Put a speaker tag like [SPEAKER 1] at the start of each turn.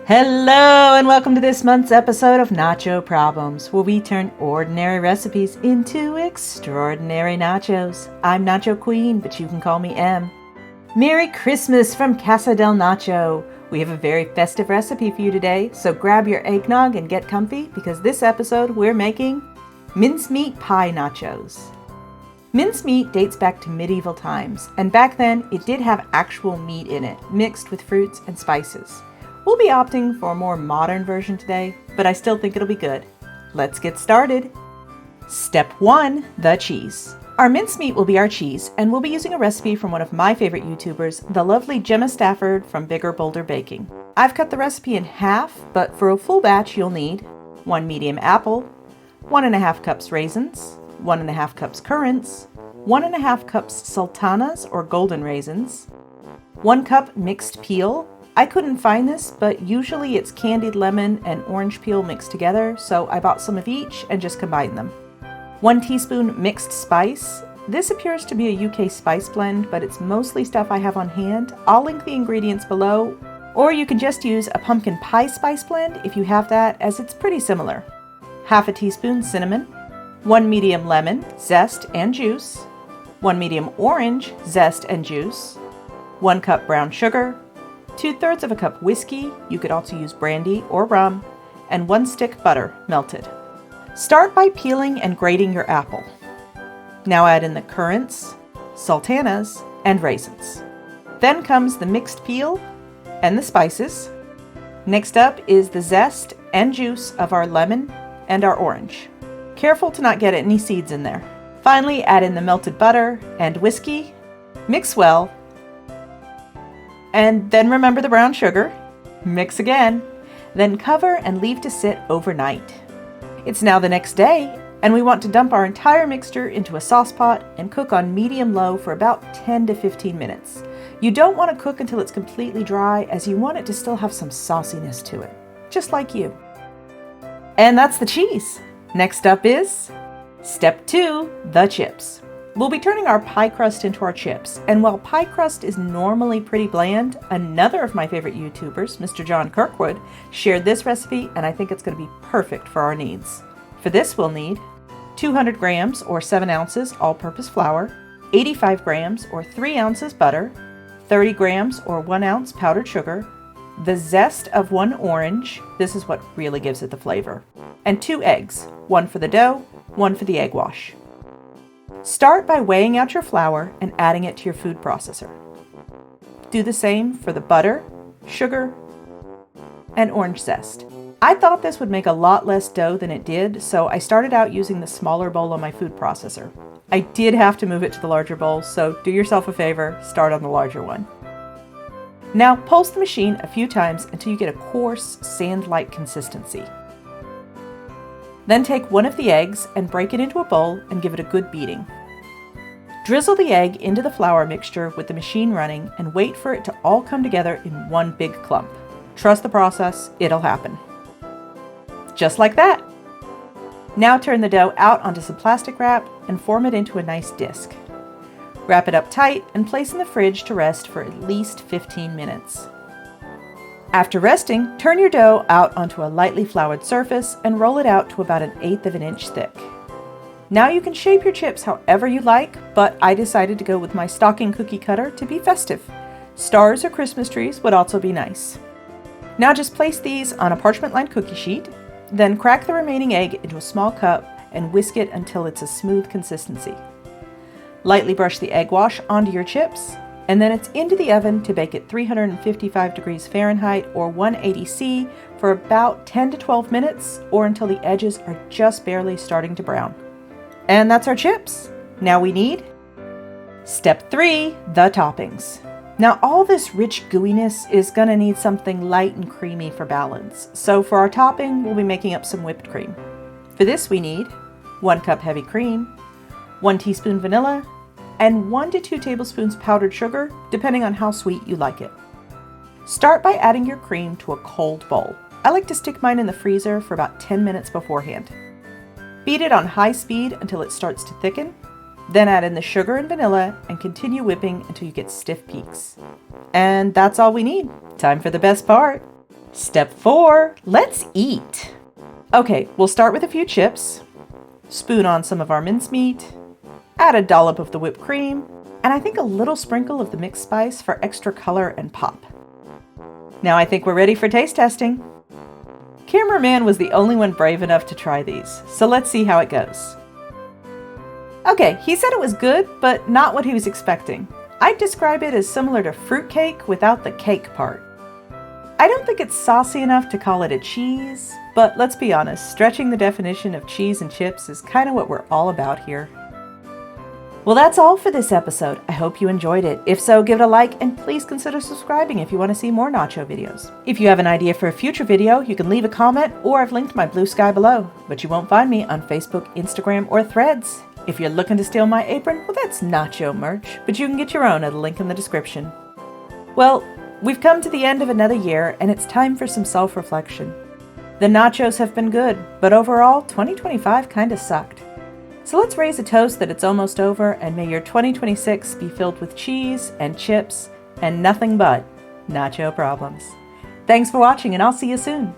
[SPEAKER 1] Hello and welcome to this month's episode of Nacho Problems, where we turn ordinary recipes into extraordinary nachos. I'm Nacho Queen, but you can call me M. Merry Christmas from Casa del Nacho. We have a very festive recipe for you today, so grab your eggnog and get comfy because this episode we're making mincemeat pie nachos. Mincemeat dates back to medieval times, and back then it did have actual meat in it, mixed with fruits and spices. We'll be opting for a more modern version today, but I still think it'll be good. Let's get started. Step 1, the cheese. Our mincemeat will be our cheese, and we'll be using a recipe from one of my favorite YouTubers, the lovely Gemma Stafford from Bigger Bolder Baking. I've cut the recipe in half, but for a full batch you'll need 1 medium apple, 1½ cups raisins, 1½ cups currants, 1½ cups sultanas or golden raisins, 1 cup mixed peel. I couldn't find this, but usually it's candied lemon and orange peel mixed together, so I bought some of each and just combined them. 1 teaspoon mixed spice. This appears to be a UK spice blend, but it's mostly stuff I have on hand. I'll link the ingredients below, or you can just use a pumpkin pie spice blend if you have that, as it's pretty similar. Half a teaspoon cinnamon, 1 medium lemon, zest and juice, 1 medium orange, zest and juice, 1 cup brown sugar, 2/3 of a cup whiskey, you could also use brandy or rum, and 1 stick butter, melted. Start by peeling and grating your apple. Now add in the currants, sultanas, and raisins. Then comes the mixed peel and the spices. Next up is the zest and juice of our lemon and our orange. Careful to not get any seeds in there. Finally, add in the melted butter and whiskey. Mix well. And then remember the brown sugar. Mix again. Then cover and leave to sit overnight. It's now the next day, and we want to dump our entire mixture into a sauce pot and cook on medium-low for about 10 to 15 minutes. You don't want to cook until it's completely dry, as you want it to still have some sauciness to it, just like you. And that's the cheese. Next up is step 2, the chips. We'll be turning our pie crust into our chips, and while pie crust is normally pretty bland, another of my favorite YouTubers, Mr. John Kirkwood, shared this recipe, and I think it's going to be perfect for our needs. For this we'll need 200 grams or 7 ounces all-purpose flour, 85 grams or 3 ounces butter, 30 grams or 1 ounce powdered sugar, the zest of 1 orange, this is what really gives it the flavor, and 2 eggs, 1 for the dough, 1 for the egg wash. Start by weighing out your flour and adding it to your food processor. Do the same for the butter, sugar, and orange zest. I thought this would make a lot less dough than it did, so I started out using the smaller bowl on my food processor. I did have to move it to the larger bowl, so do yourself a favor, start on the larger one. Now pulse the machine a few times until you get a coarse, sand-like consistency. Then take 1 of the eggs and break it into a bowl and give it a good beating. Drizzle the egg into the flour mixture with the machine running and wait for it to all come together in one big clump. Trust the process, it'll happen. Just like that. Now turn the dough out onto some plastic wrap and form it into a nice disc. Wrap it up tight and place in the fridge to rest for at least 15 minutes. After resting, turn your dough out onto a lightly floured surface and roll it out to about 1/8 of an inch thick. Now you can shape your chips however you like, but I decided to go with my stocking cookie cutter to be festive. Stars or Christmas trees would also be nice. Now just place these on a parchment-lined cookie sheet, then crack the remaining egg into a small cup and whisk it until it's a smooth consistency. Lightly brush the egg wash onto your chips, and then it's into the oven to bake at 355 degrees Fahrenheit or 180 C for about 10 to 12 minutes or until the edges are just barely starting to brown. And that's our chips. Now we need step 3, the toppings. Now all this rich gooiness is gonna need something light and creamy for balance. So for our topping, we'll be making up some whipped cream. For this we need 1 cup heavy cream, 1 teaspoon vanilla, and 1 to 2 tablespoons powdered sugar, depending on how sweet you like it. Start by adding your cream to a cold bowl. I like to stick mine in the freezer for about 10 minutes beforehand. Beat it on high speed until it starts to thicken, then add in the sugar and vanilla and continue whipping until you get stiff peaks. And that's all we need. Time for the best part. Step 4, let's eat. Okay, we'll start with a few chips, spoon on some of our mincemeat, add a dollop of the whipped cream, and I think a little sprinkle of the mixed spice for extra color and pop. Now I think we're ready for taste testing. Cameraman was the only one brave enough to try these, so let's see how it goes. Okay, he said it was good, but not what he was expecting. I'd describe it as similar to fruitcake without the cake part. I don't think it's saucy enough to call it a cheese, but let's be honest, stretching the definition of cheese and chips is kind of what we're all about here. Well, that's all for this episode. I hope you enjoyed it. If so, give it a like and please consider subscribing if you want to see more nacho videos. If you have an idea for a future video, you can leave a comment or I've linked my blue sky below, but you won't find me on Facebook, Instagram, or Threads. If you're looking to steal my apron, well, that's nacho merch, but you can get your own at a link in the description. Well, we've come to the end of another year and it's time for some self-reflection. The nachos have been good, but overall, 2025 kinda sucked. So let's raise a toast that it's almost over and may your 2026 be filled with cheese and chips and nothing but nacho problems. Thanks for watching and I'll see you soon.